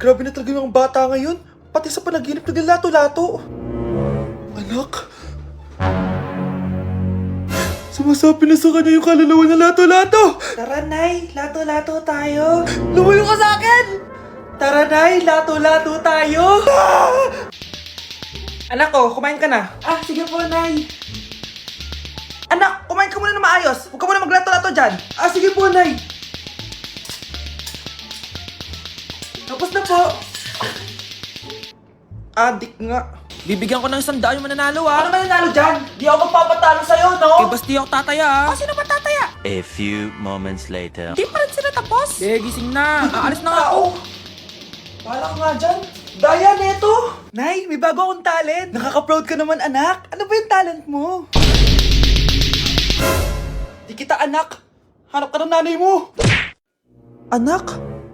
Grabe na talaga yung mga bata ngayon. Pati sa panaginip naglalato-lato. Anak. Sumasabi na sa kanya yung kaluluwa na lato-lato. Tara, Nay. Lato-lato tayo. Lumayo ka sa akin! Tara, Nay. Lato-lato tayo. Anak ko, kumain ka na. Sige po, Nay. Anak, kumain ka muna na maayos. Huwag ka muna maglato-lato dyan. Sige po, Nay. Tapos na po. Adik nga. Bibigyan ko ng 100 yung mananalo Ano mananalo dyan? Di ako magpapatalo sa'yo, no? basti ako tataya Sino ba tataya? A few moments later. Di pa rin sila tapos. gising na. Aalis na nga ako. Wala ka nga dyan. Daya, neto. Nay, may bago akong talent. Nakaka-proud ka naman, anak. Ano ba yung talent mo? Di kita anak. Hanap ka ng nanay mo. Anak,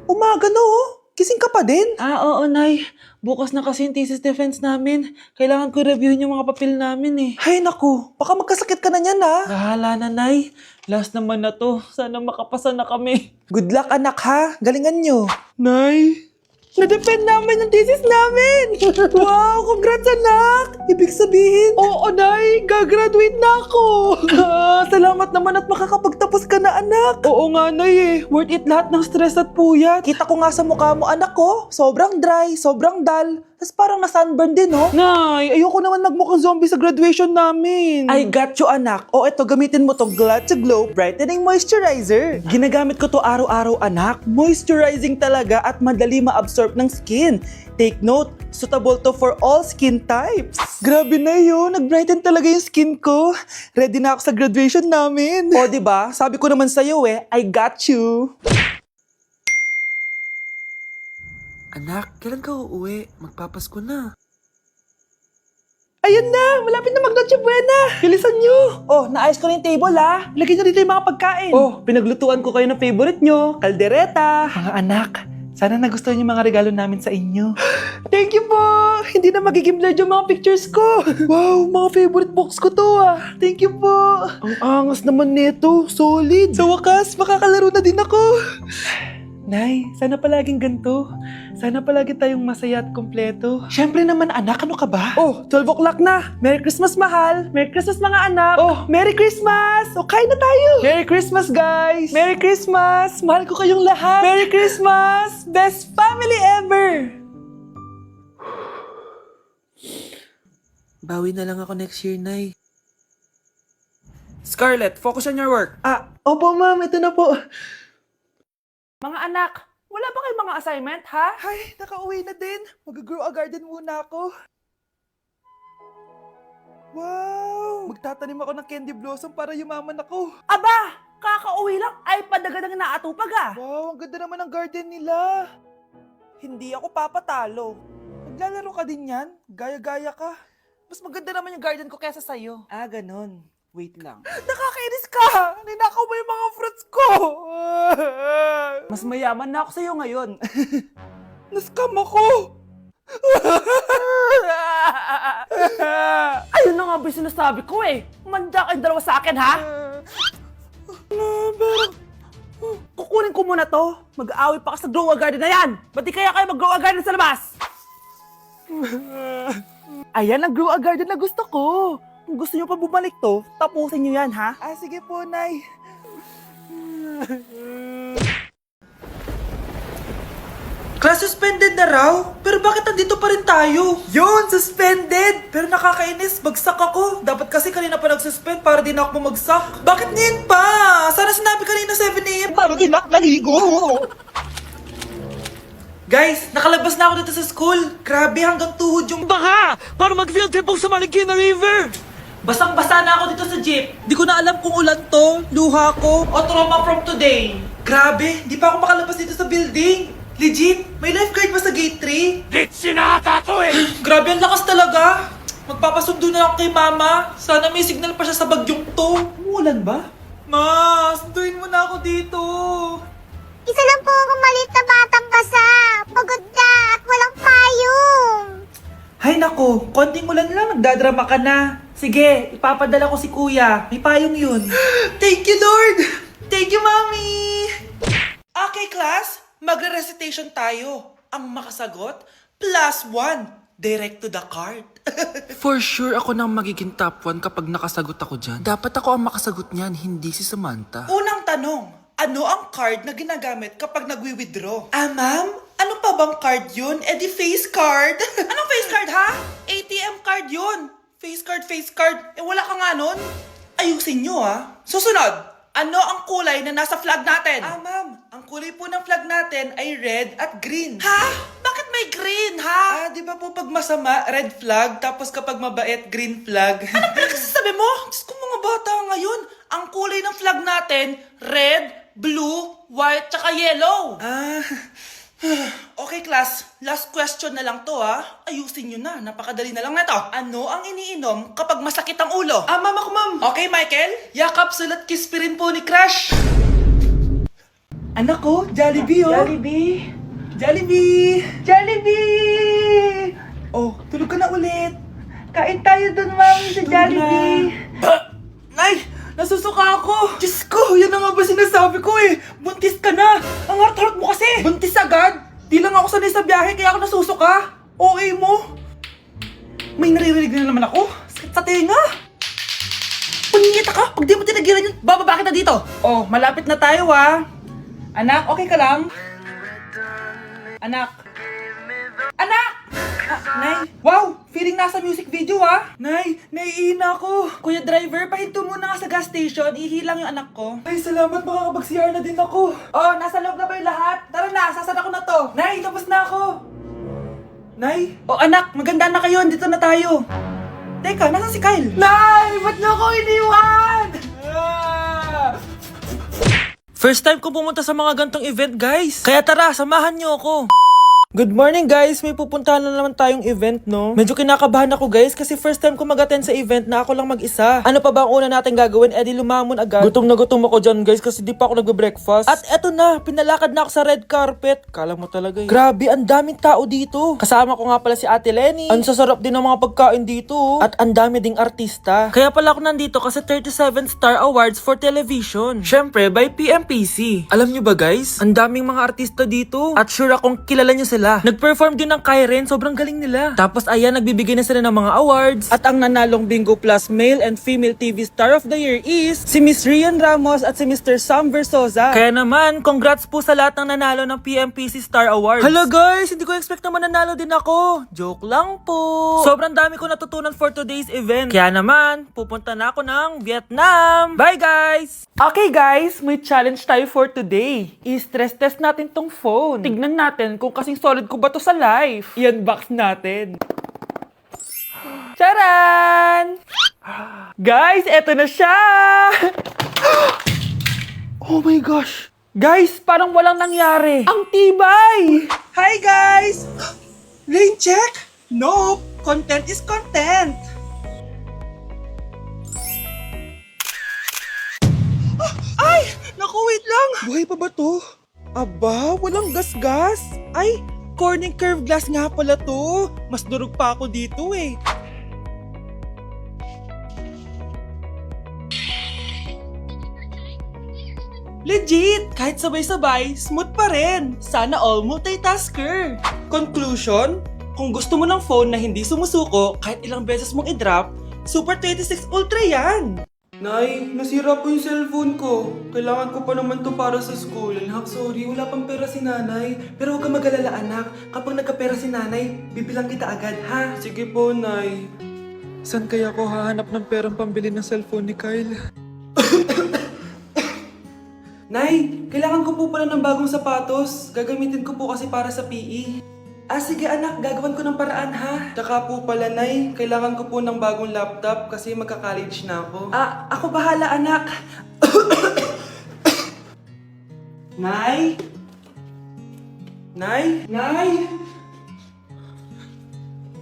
umaga na oh. Gising ka pa din? Oo, Nay. Bukas na kasi yung thesis defense namin. Kailangan ko reviewin yung mga papel namin eh. Hay naku, baka magkasakit ka na niyan ha. Bahala na, Nay. Last naman na to. Sana makapasa na kami. Good luck anak ha, galingan nyo. Nay, na-defend namin yung thesis namin. Wow, congrats anak. Ibig sabihin, oo Nay, gagraduate na ako. Salamat naman at makakapagtapos ka na anak. Oo nga Nay eh, worth it lahat ng stress at puyat. Kita ko nga sa mukha mo anak ko, sobrang dry, sobrang dull. Tapos parang na-sunburn din, no? Nay, ayoko naman magmukhang zombie sa graduation namin. I got you, anak. O, eto, gamitin mo to Glad to Glow Brightening Moisturizer. Ginagamit ko to araw-araw, anak. Moisturizing talaga at madali ma-absorb ng skin. Take note, suitable to for all skin types. Grabe na yun, nag-brighten talaga yung skin ko. Ready na ako sa graduation namin. O, diba? Sabi ko naman sa'yo I got you. Anak, kailan ka uuwi? Magpapasko na. Ayun na! Malapit na mag-Noche Buena! Bilisan nyo! Oh, naayos ko na yung table ha! Lagyan nyo dito yung mga pagkain! Oh, pinaglutuan ko kayo ng favorite nyo! Kaldereta! Mga anak, sana nagustuhan yung mga regalo namin sa inyo. Thank you po! Hindi na magiging blurred yung mga pictures ko! Wow, mga favorite box ko to Thank you po! Ang angas naman nito! Solid! Sa wakas, makakalaro na din ako! Nay, sana palaging ganito. Sana palagi tayong masaya at kompleto. Siyempre naman anak, ano ka ba? Oh, 12 o'clock na. Merry Christmas mahal. Merry Christmas mga anak. Oh, Merry Christmas. O, kain na tayo. Merry Christmas guys. Merry Christmas. Mahal ko kayong lahat. Merry Christmas. Best family ever. Bawi na lang ako next year, Nay. Scarlett, focus on your work. Opo ma'am, ito na po. Mga anak, wala ba kayong mga assignment, ha? Ay, nakauwi na din. Mag-grow a garden muna ako. Wow! Magtatanim ako ng candy blossom para yumaman ako. Aba, kakauwi lang ay padagadang naatupag, Wow, ang ganda naman ng garden nila. Hindi ako papatalo. Maglalaro ka din yan? Gaya-gaya ka. Mas maganda naman yung garden ko kesa sa'yo. Ganon. Wait lang. Nakakainis ka! Ninakaw mo yung mga fruits ko! Mas mayaman na ako sa'yo ngayon. Nascam ako! Ayun na nga ba yung sinasabi ko Manda kayong dalawa sa akin, ha? Kukunin ko muna to. Mag-aaway pa ka sa grow a garden na yan. Ba't di kaya kayo mag-grow a garden sa labas? Ayan ang grow a garden na gusto ko. Kung gusto nyo pa bumalik to, tapusin nyo yan, ha? Sige po, Nay. Class suspended na raw? Pero bakit nandito pa rin tayo? Yun, suspended! Pero nakakainis, bagsak ako. Dapat kasi kanina pa nag-suspend para di na ako bumagsak. Bakit ngayon pa? Sana sinabi kanina 7 a.m. Para di na naligo. Guys, nakalabas na ako dito sa school. Grabe, hanggang tuhod yung Baka! Para mag-field trip sa Marikina River! basang-basa na ako dito sa jeep. Di ko na alam kung ulan to, luha ko, o trauma from today. Grabe, di pa ako makalabas dito sa building. Legit, may lifeguard ba sa gate 3? Ditsi na ata to Grabe, ang lakas talaga. Magpapasundo na ako kay mama. Sana may signal pa siya sa bagyong to. Umulan ba? Ma, sunduin mo na ako dito. Isa lang po akong maliit na batang basa. Pagod na at walang payong. Hay nako, konting ulan lang, nagdadrama ka na. Sige, ipapadala ko si kuya. May payong yun. Thank you, Lord! Thank you, Mommy! Okay, class. Magre-recitation tayo. ang makasagot, +1. Direct to the card. For sure, ako nang magiging top 1 kapag nakasagot ako dyan. Dapat ako ang makasagot niyan, hindi si Samantha. Unang tanong, ano ang card na ginagamit kapag nagwi-withdraw? Ma'am? Ano pa bang card yun? Di face card. Anong face card, ha? ATM card yun. Face card. Wala ka nga nun? Ayusin nyo, ha? Susunod, ano ang kulay na nasa flag natin? Ma'am, ang kulay po ng flag natin ay red at green. Ha? Bakit may green, ha? Di ba po pag masama, red flag, tapos kapag mabait, green flag? Anong pinagsasabi mo? Diyos ko, mga bata ngayon, ang kulay ng flag natin, red, blue, white, tsaka yellow. Okay, class. Last question na lang to, ha? Ayusin nyo na. Napakadali na lang na to. Ano ang iniinom kapag masakit ang ulo? Ma'am ako, ma'am. Okay, Michael? Yakap, sulat, kiss pa rin po ni Crush. Anak ko, Jollibee, oh. Jollibee! Oh, tulog ka na ulit. Kain tayo dun, mami, sa Jollibee. Nay! Nasusuka ako! Diyos ko, yan na nga ba sinasabi ko eh! Buntis ka na! Ang harot-harot mo kasi! Buntis agad? Di lang ako sanay sa biyahe kaya ako nasusuka! OA mo! May naririnig na naman ako! Sakit sa tenga! Punyeta ka! Pag di mo tinagilan yun, bababa kita dito! Oh, malapit na tayo ah! Anak, okay ka lang? Anak! Nay! Wow! Feeling nasa music video ah! Nay! Naiihina ako! Kuya driver, pahinto muna nga sa gas station. Ihilang yung anak ko. Ay, salamat! Makakapag-CR na din ako! Oh, nasa loob na ba yung lahat? Tara na! Sasan ako na to! Nay! Tapos na ako! Nay! Oh, anak! Maganda na kayo! Dito na tayo! Teka, nasan si Kyle? Nay! Ba't niyo ako iniwan? First time ko pumunta sa mga gantong event, guys! Kaya tara, samahan niyo ako! Good morning guys! May pupuntahan na naman tayong event, no? Medyo kinakabahan ako guys kasi first time ko mag-attend sa event na ako lang mag-isa. Ano pa ba ang una natin gagawin? Di lumamon agad. Gutom na gutom ako dyan guys kasi di pa ako nagbe-breakfast. At eto na, pinalakad na ako sa red carpet. Kala mo talaga eh. Grabe, ang daming tao dito. Kasama ko nga pala si Ate Lenny. Ang sasarap din ng mga pagkain dito. At ang dami ding artista. Kaya pala ako nandito kasi 37 Star Awards for Television. Syempre, by PMPC. Alam nyo ba guys? Ang daming mga artista dito. At sure akong kilala nyo sila. Nag-perform din ng Kairen, sobrang galing nila. Tapos ayan, nagbibigay na sila ng mga awards. At ang nanalong Bingo Plus Male and Female TV Star of the Year is si Miss Rian Ramos at si Mr. Sam Versosa. Kaya naman, congrats po sa lahat ng nanalo ng PMPC Star Awards. Hello guys, hindi ko expect na mananalo din ako. Joke lang po. Sobrang dami ko natutunan for today's event. Kaya naman, pupunta na ako ng Vietnam. Bye guys! Okay guys, may challenge tayo for today. I-stress test natin tong phone. Tignan natin kung kasing solid ko ba to sa life. I-unbox natin. Charan! Guys, eto na siya! Oh my gosh! Guys, parang walang nangyari. Ang tibay! Hi guys! Rain check? Nope! Content is content! Ay! Naku, wait lang! Buhay pa ba to? Aba, walang gas-gas. Ay, corning curved glass nga pala to. Mas durog pa ako dito eh. Legit! Kahit sabay-sabay, smooth pa rin. Sana all multitasker. Conclusion? Kung gusto mo ng phone na hindi sumusuko kahit ilang beses mong i-drop, Super 26 Ultra yan! Nay, nasira po yung cellphone ko. Kailangan ko pa naman to para sa school. Anak, sorry, wala pang pera si nanay. Pero huwag ka mag-alala, anak. Kapag nagkapera si nanay, bibilang kita agad, ha? Sige po, Nay. Saan kaya ako hahanap ng perang pambili ng cellphone ni Kyle? Nay, kailangan ko po pala ng bagong sapatos. Gagamitin ko po kasi para sa PE. Sige anak, gagawin ko ng paraan ha. Tsaka po pala Nay, kailangan ko po ng bagong laptop kasi magka-college na ako. Ako bahala anak. Nay? Nay? Nay?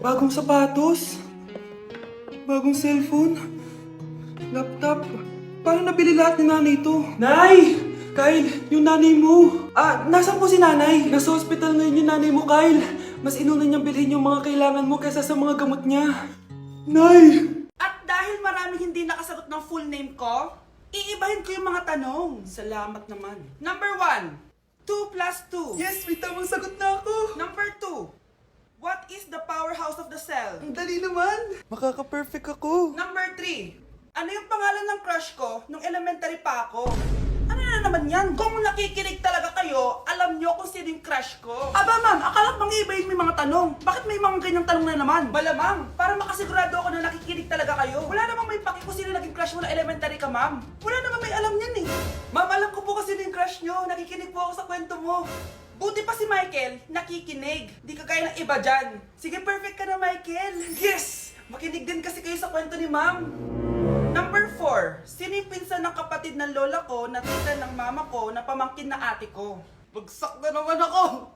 Bagong sapatos? Bagong cellphone? Laptop? Paano nabili lahat ni nanay ito? Nay! Kyle, yung nanay mo. Nasaan po si nanay? Nasa hospital ngayon yung nanay mo, Kyle. Mas inuna niyang bilhin yung mga kailangan mo kaysa sa mga gamot niya. Nay! At dahil maraming hindi nakasagot ng full name ko, iibahin ko yung mga tanong. Salamat naman. Number 1. 2 plus 2. Yes, may tamang sagot na ako. Number 2. What is the powerhouse of the cell? Ang dali naman. Makaka-perfect ako. Number 3. Ano yung pangalan ng crush ko nung elementary pa ako? Ano na naman yan? Kung nakikinig talaga kayo, alam nyo kung sino yung crush ko. Aba ma'am, akala bang iba-iba may mga tanong. Bakit may mga ganyang tanong na naman? Malamang, para makasigurado ako na nakikinig talaga kayo. Wala namang may paki kung sino naging crush mo na elementary ka, ma'am. Wala namang may alam yan eh. Ma'am, alam ko po kasi sino yung crush nyo. Nakikinig po ako sa kwento mo. Buti pa si Michael, nakikinig. Di kagaya ng iba dyan. Sige, perfect ka na, Michael. Yes! Makinig din kasi kayo sa kwento ni ma'am. Number 4. Sino yung pinsan ng kapatid ng lola ko na tita ng mama ko na pamangkin na ate ko? Bagsak na naman ako!